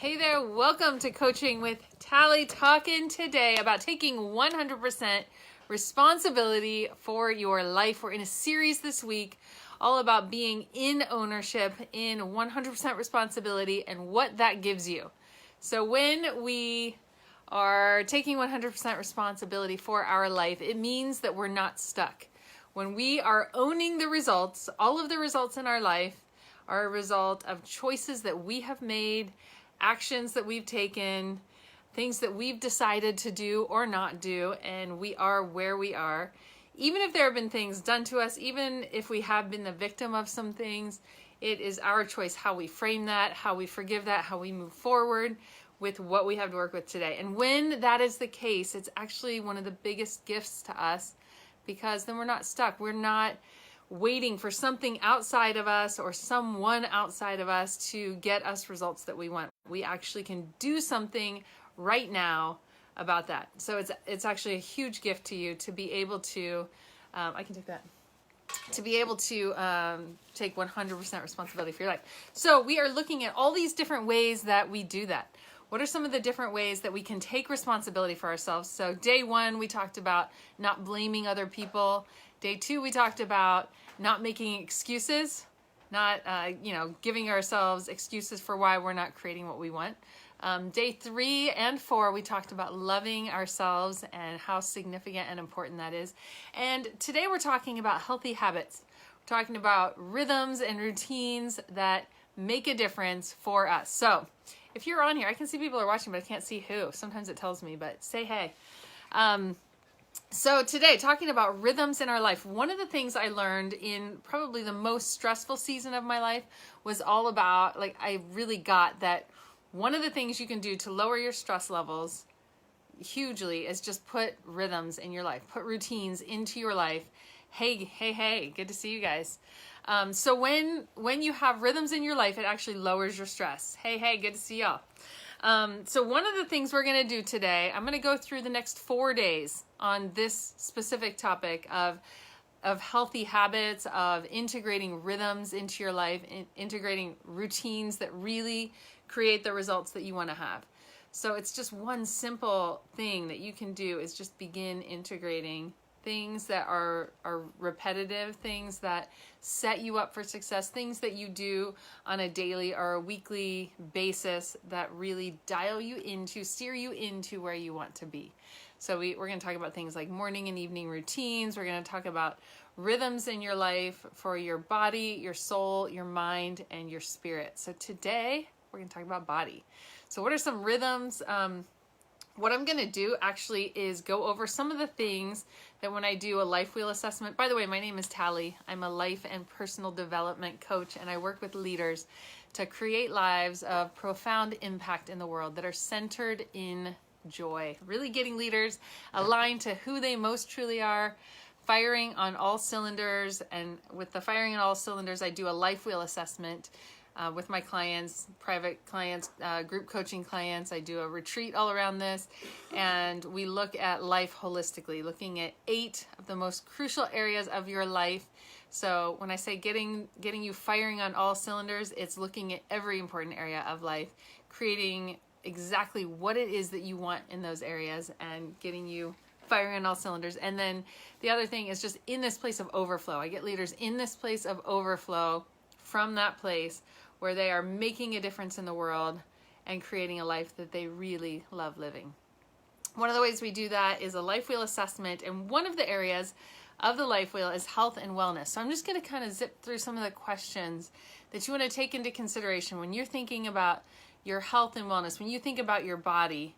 Hey there, welcome to Coaching with Tally, talking today about taking 100% responsibility for your life. We're in a series this week all about being in ownership, in 100% responsibility, and what that gives you. So when we are taking 100% responsibility for our life, it means that we're not stuck. When we are owning the results, all of the results in our life are a result of choices that we have made, actions that we've taken, things that we've decided to do or not do, and we are where we are. Even if there have been things done to us, even if we have been the victim of some things, it is our choice how we frame that, how we forgive that, how we move forward with what we have to work with today. And when that is the case, it's actually one of the biggest gifts to us, because then we're not stuck. We're not waiting for something outside of us or someone outside of us to get us results that we want. We actually can do something right now about that. So it's actually a huge gift to you to be able to, I can take that, to be able to take 100% responsibility for your life. So we are looking at all these different ways that we do that. What are some of the different ways that we can take responsibility for ourselves? So day one, we talked about not blaming other people. Day two, we talked about not making excuses, not giving ourselves excuses for why we're not creating what we want. Day 3 and 4, we talked about loving ourselves and how significant and important that is. And today we're talking about healthy habits. We're talking about rhythms and routines that make a difference for us. So if you're on here, I can see people are watching, but I can't see who. Sometimes it tells me, but say hey. So today, talking about rhythms in our life, one of the things I learned in probably the most stressful season of my life was all about, I really got that one of the things you can do to lower your stress levels hugely is just put rhythms in your life, put routines into your life. Hey, good to see you guys. So when you have rhythms in your life, it actually lowers your stress. Hey, good to see y'all. So one of the things we're going to do today, I'm going to go through the next 4 days on this specific topic of healthy habits, of integrating rhythms into your life, integrating routines that really create the results that you want to have. So it's just one simple thing that you can do is just begin integrating things that are repetitive, things that set you up for success, things that you do on a daily or a weekly basis that really dial you into, steer you into where you want to be. So we're going to talk about things like morning and evening routines. We're going to talk about rhythms in your life for your body, your soul, your mind, and your spirit. So today we're going to talk about body. So what are some rhythms? What I'm going to do actually is go over some of the things that when I do a life wheel assessment. By the way, my name is Tally. I'm a life and personal development coach, and I work with leaders to create lives of profound impact in the world that are centered in joy. Really getting leaders aligned to who they most truly are, firing on all cylinders. And with the firing on all cylinders, I do a life wheel assessment with my clients, private clients, group coaching clients. I do a retreat all around this, and we look at life holistically, looking at 8 of the most crucial areas of your life. So when I say getting you firing on all cylinders, it's looking at every important area of life, creating exactly what it is that you want in those areas, and getting you firing on all cylinders. And then the other thing is just in this place of overflow. I get leaders in this place of overflow from that place where they are making a difference in the world and creating a life that they really love living. One of the ways we do that is a life wheel assessment, and one of the areas of the life wheel is health and wellness. So I'm just going to kind of zip through some of the questions that you want to take into consideration when you're thinking about your health and wellness, when you think about your body,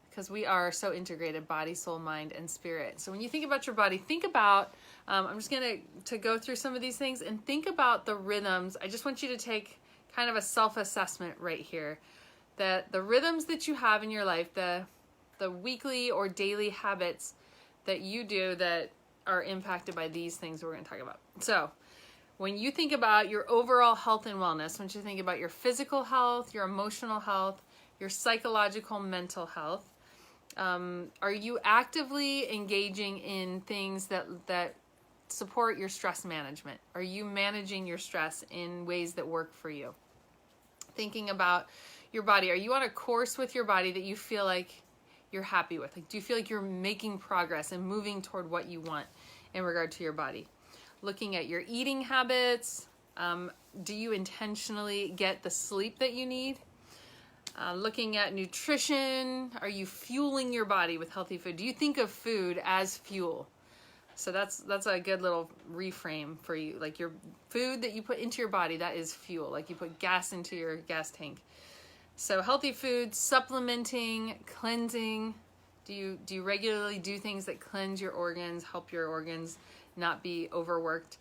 because we are so integrated, body, soul, mind, and spirit. So when you think about your body, think about, I'm just going to go through some of these things and think about the rhythms. I just want you to take kind of a self-assessment right here, that the rhythms that you have in your life, the weekly or daily habits that you do that are impacted by these things we're going to talk about. So when you think about your overall health and wellness, when you think about your physical health, your emotional health, your psychological, mental health, are you actively engaging in things that support your stress management? Are you managing your stress in ways that work for you? Thinking about your body? Are you on a course with your body that you feel like you're happy with? Like, do you feel like you're making progress and moving toward what you want in regard to your body? Looking at your eating habits. Do you intentionally get the sleep that you need? Looking at nutrition. Are you fueling your body with healthy food? Do you think of food as fuel? So that's a good little reframe for you. Like, your food that you put into your body, that is fuel. Like, you put gas into your gas tank. So healthy food, supplementing, cleansing. Do you regularly do things that cleanse your organs, help your organs not be overworked?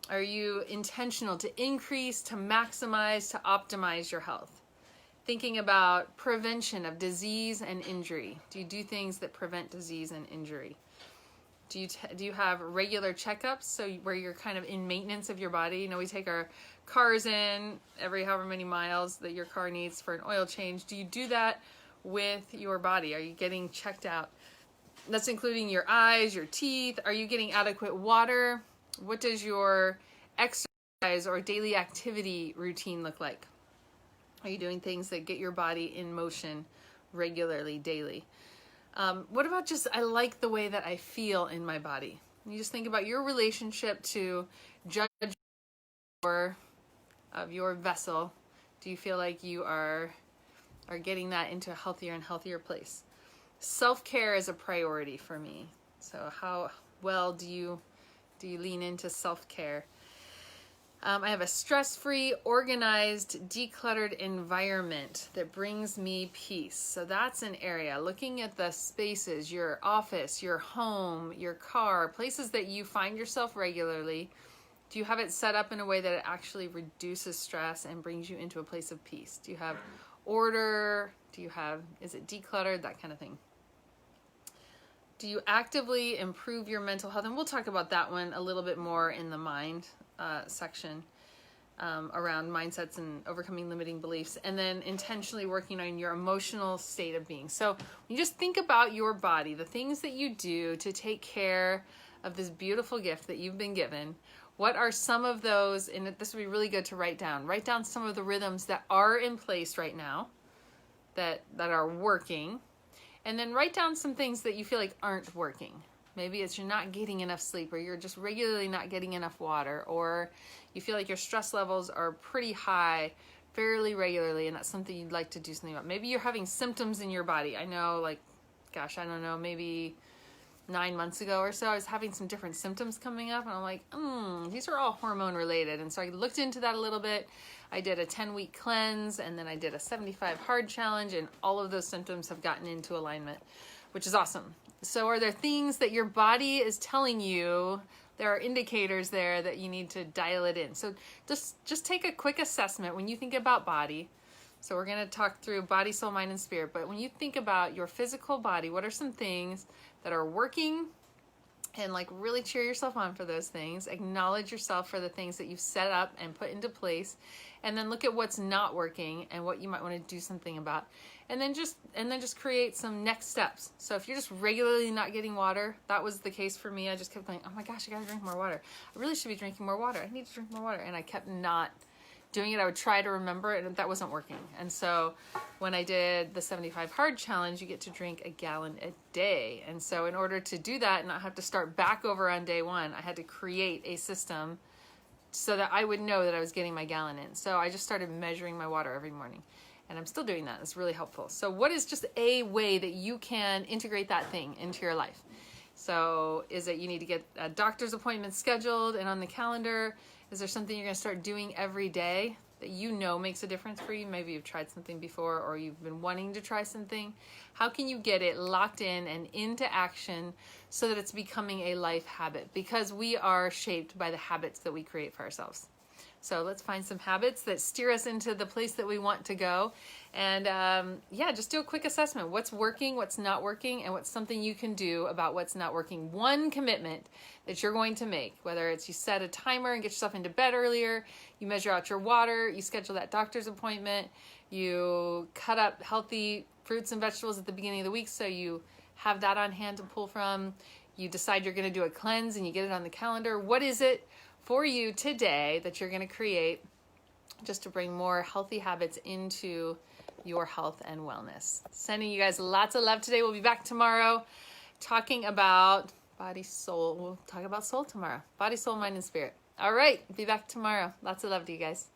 Are you intentional to increase, to maximize, to optimize your health? Thinking about prevention of disease and injury. Do you do things that prevent disease and injury? Do you have regular checkups, so where you're kind of in maintenance of your body? You know, we take our cars in every however many miles that your car needs for an oil change. Do you do that with your body? Are you getting checked out? That's including your eyes, your teeth. Are you getting adequate water? What does your exercise or daily activity routine look like? Are you doing things that get your body in motion regularly, daily? What about just, I like the way that I feel in my body? You just think about your relationship to judge of your vessel. Do you feel like you are getting that into a healthier and healthier place? Self-care is a priority for me. So how well do you lean into self-care? I have a stress-free, organized, decluttered environment that brings me peace. So that's an area. Looking at the spaces, your office, your home, your car, places that you find yourself regularly. Do you have it set up in a way that it actually reduces stress and brings you into a place of peace? Do you have order? Is it decluttered? That kind of thing. Do you actively improve your mental health? And we'll talk about that one a little bit more in the mind section around mindsets and overcoming limiting beliefs, and then intentionally working on your emotional state of being. So you just think about your body, the things that you do to take care of this beautiful gift that you've been given. What are some of those, and this would be really good to write down some of the rhythms that are in place right now that are working, and then write down some things that you feel like aren't working. Maybe it's you're not getting enough sleep, or you're just regularly not getting enough water, or you feel like your stress levels are pretty high fairly regularly, and that's something you'd like to do something about. Maybe you're having symptoms in your body. I know, like, gosh, I don't know, maybe 9 months ago or so, I was having some different symptoms coming up, and I'm like, these are all hormone related. And so I looked into that a little bit. I did a 10-week cleanse, and then I did a 75 hard challenge, and all of those symptoms have gotten into alignment, which is awesome. So are there things that your body is telling you? There are indicators there that you need to dial it in. So just take a quick assessment when you think about body. So we're going to talk through body, soul, mind, and spirit. But when you think about your physical body, what are some things that are working? And like, really cheer yourself on for those things. Acknowledge yourself for the things that you've set up and put into place. And then look at what's not working and what you might want to do something about. And then just create some next steps. So if you're just regularly not getting water, that was the case for me. I just kept going, oh my gosh, I gotta drink more water. I really should be drinking more water. I need to drink more water. And I kept not doing it. I would try to remember it, and that wasn't working. And so when I did the 75 hard challenge, you get to drink a gallon a day. And so in order to do that and not have to start back over on day one, I had to create a system so that I would know that I was getting my gallon in. So I just started measuring my water every morning. And I'm still doing that. It's really helpful. So what is just a way that you can integrate that thing into your life? So is it you need to get a doctor's appointment scheduled and on the calendar? Is there something you're going to start doing every day that you know makes a difference for you? Maybe you've tried something before, or you've been wanting to try something. How can you get it locked in and into action so that it's becoming a life habit? Because we are shaped by the habits that we create for ourselves. So let's find some habits that steer us into the place that we want to go. And just do a quick assessment. What's working, what's not working, and what's something you can do about what's not working. One commitment that you're going to make, whether it's you set a timer and get yourself into bed earlier, you measure out your water, you schedule that doctor's appointment, you cut up healthy fruits and vegetables at the beginning of the week so you have that on hand to pull from. You decide you're going to do a cleanse and you get it on the calendar. What is it for you today that you're going to create just to bring more healthy habits into your health and wellness. Sending you guys lots of love today. We'll be back tomorrow talking about body, soul. We'll talk about soul tomorrow. Body, soul, mind, and spirit. All right. Be back tomorrow. Lots of love to you guys.